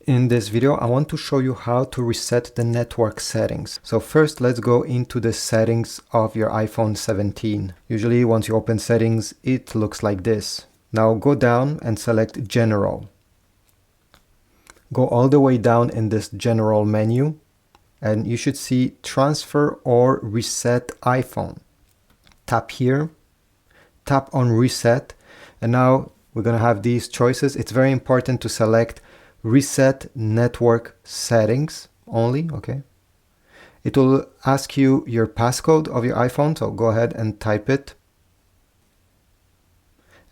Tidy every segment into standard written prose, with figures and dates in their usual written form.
In this video, I want to show you how to reset the network settings. So first, let's go into the settings of your iPhone 17. Usually, once you open settings, it looks like this. Now go down and select General. Go all the way down in this General menu, and you should see Transfer or Reset iPhone. Tap here, tap on Reset, and now we're going to have these choices. It's very important to select Reset Network Settings only, okay? It will ask you your passcode of your iPhone, so go ahead and type it.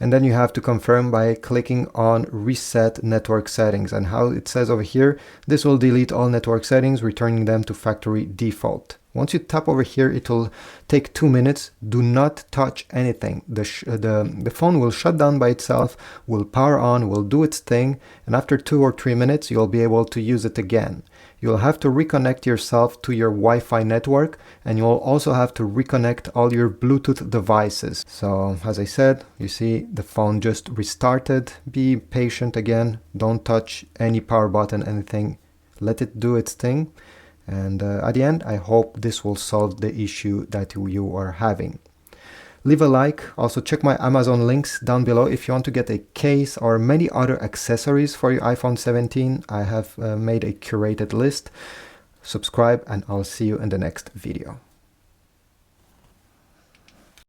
And then you have to confirm by clicking on Reset Network Settings. And how it says over here, this will delete all network settings, returning them to factory default. Once you tap over here, it will take 2 minutes. Do not touch anything. The phone will shut down by itself, will power on, will do its thing, and after 2 or 3 minutes, you'll be able to use it again. You'll have to reconnect yourself to your Wi-Fi network, and you'll also have to reconnect all your Bluetooth devices. So, as I said, you see the phone just restarted. Be patient again. Don't touch any power button, anything. Let it do its thing. And at the end, I hope this will solve the issue that you are having. Leave a like. Also check my Amazon links down below if you want to get a case or many other accessories for your iPhone 17. I have made a curated list. Subscribe and I'll see you in the next video.